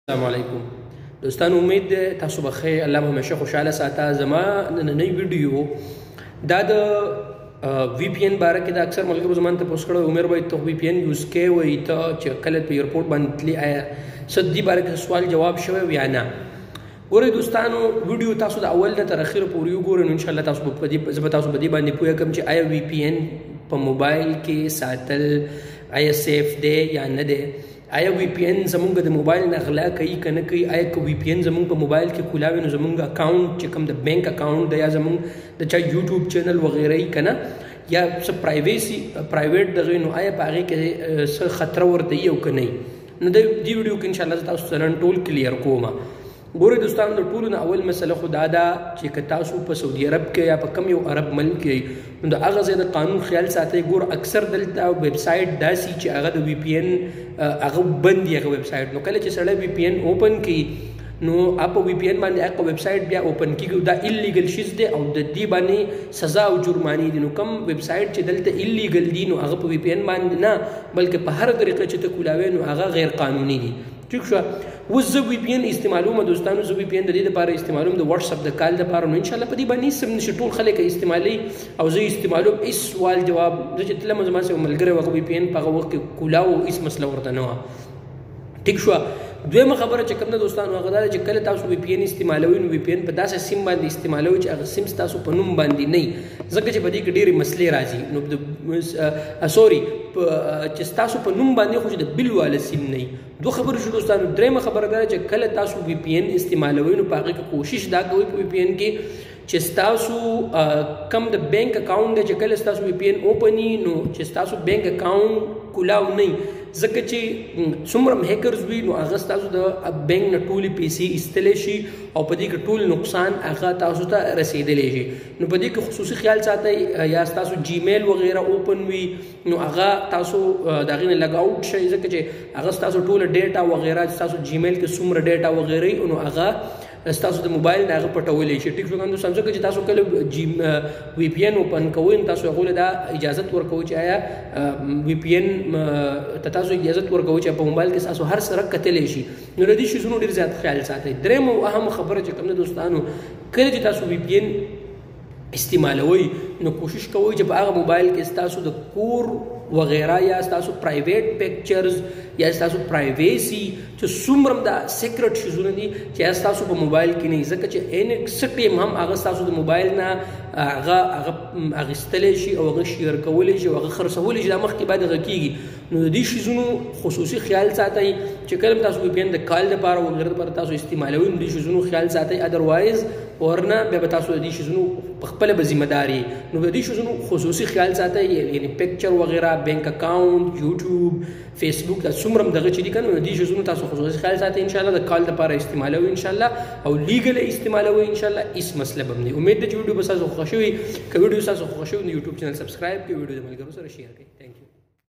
السلام علیکم دوستانو، امید ده تاسو بخیر. الله همیشه خوشاله ساته. زما نننۍ ویډیو دا د وی پی ان باره کې د اکثر ملګرو زما ته پوسټ کړی عمر وایي ته وی پی ان یوز کوې، وایي ته چې کله په ایرپورټ باندې تللی آیا څه دې باره کې سوال جواب شوی یا نه. ګورئ دوستانو، ویډیو تاسو د اول نه تر اخره پورې وګورئ نو انشاءالله تاسو به تاسو په دې باندې پوه کړم چې آیا وی پی ان په موبایل کې ساتل آیا سیف دی یا نه دی. آیا وی پی ان زمونږ د موبایل نه غلا کوي که نه کوي. آیا که وی پی ان زمونږ په موبایل کې کولاوي نو زمونږ اکاونټ چې کوم د بینک اکاونټ دی یا زمونږ د چا یوټیوب چینل وغیره یې که نه یا څه پرایویټ دغه نو آیا په هغې کې څه خطره ورته یي او که نه یي. نو د دې ویډیو کې انشاءالله زه تاسو سره نن ټول کلیر کوم. ګورئ دوستانو، د ټولو نه اول مسله خو دا ده چې که تاسو په سعودي عرب کې یا په کم یو عرب ملک کې نو د هغه ځای د قانون خیال ساتئ. ګور اکثر دلته ویب سایټ داسې چې هغه د وی پی ان هغه بند وي. هغه ویب سایټ نو کله چې سړی وی پی ان اوپن کړي نو په وی پی ان باندې هغه ویب سایټ بیا اوپن کیږي. دا ایلیګل شیز دی او د دې باندې سزا او جرمانې دي. نو کم ویب سایټ چې دلته ایلیګل دي نو هغه په وی پی ان باندې نه بلکې په هر طریقه چې ته کولاوې نو هغه غیر قانوني دي. ٹھیک شو. اوس زه وی پی ان استعمالوم دوستانو. زه وی پی ان د دې لپاره استعمالوم د واتس اپ د کال لپاره. نو انشاءالله په دې باندې سم نشي ټول خلک استعمالي او زه استعمالوم. هیڅ سوال جواب زه چې تلم زما سره ملګری وغه وی پی ان په هغه وخت کې کولاو هیڅ مسله ورته نه وه. ټیک شو. دویمه خبره چې کوم نه دوستانو هغه دا چې کله تاسو وی پی ان استعمالوئ نو وی پی ان په داسې سیم باندې استعمالوئ چې هغه سیم تاسو په نوم باندې نه وي، ځکه چې په دې کې ډېرې مسلې راځي. نو چې تاسو په نوم باندې خو چې د بل والا سیم نه وي. دوه خبرې شو دوستانو. درېیمه خبره دا چې کله تاسو وی پی ان استعمالوئ نو په هغې کې کوشش دا کوئ په وی پی ان کې چې ستاسو کم د بینک اکاونټ دی چې کله ستاسو وی پی ان اوپن وي نو چې ستاسو بینک اکاونټ کولاو نه وي، ځکه چې څومره هیکرز وي نو هغه ستاسو د بینک نه ټولې پیسې ایستلی شي او په دې کې ټول نقصان هغه تاسو ته رسېدلی شي. نو په دې کې خصوصي خیال ساتئ. یا ستاسو جیمیل وغیره اوپن وي نو هغه تاسو د هغې نه لګ آوټ شئ، ځکه چې هغه ستاسو ټوله ډیټا وغیره ستاسو جیمیل کې څومره ډیټا وغیره نو هغه ستاسو د موبایل نه هغه پټولی شي. ټیک شو دوستان، ځکه چې تاسو کله وی پی ان اوپن کوئ نو تاسو هغوی له دا اجازت ورکوئ چې آیا وی پی ان ته تاسو اجازت ورکوئ چې په موبایل کې تاسو هر سره کتلی شي. نو د دې شیزونو ډېر زیات خیال ساتئ. درېیمه او اهم خبره چې کوم نه دوستانو، کله چې تاسو وی پی ان استعمالوئ نو کوشش کوئ چې په هغه موبایل کې ستاسو د کور وغیره یا ستاسو پرایویټ پکچرز یا ستاسو پرایویسی چې څومره دا سیکرټ شیزونه دي چې ستاسو په موبایل کې نه وي، ځکه چې څه ټیم هم هغه ستاسو د موبایل نه هغه اخیستلی شي او هغه شیر کولی شي او هغه خرڅولی شي. دا مخکې باید هغه کېږي. نو د دې شیزونو خصوصي خیال ساتئ چې کله تاسو وی پی ان د کال لپاره وغیره لپاره تاسو استعمالوئ نو د دې شیزونو خیال ساتئ. ادروایز ورنه بیا به تاسو د دې شیزونو په خپله به ذمه دار یې. نو د دې شیزونو خصوصي خیال ساتئ، یعنې پکچر وغیره، بینک اکاونټ، یوټیوب، فیسبوک، دا څومره دغه چې دي که نو د دې شیزونو تاسو خصوصي خیال ساتئ. انشاءالله د کال لپاره استعمالوئ انشاءالله او لیګل استعمالوئ انشاءالله. هېڅ مسله به هم نه. امید ده چې ویډیو به ستاسو خوښه شوي. که ویډیو ستاسو خوښه شوي نو یوټیوب چینل سبسکرایب کړئ، ویډیو د ملګرو سره شیر کړئ. تھینک یو.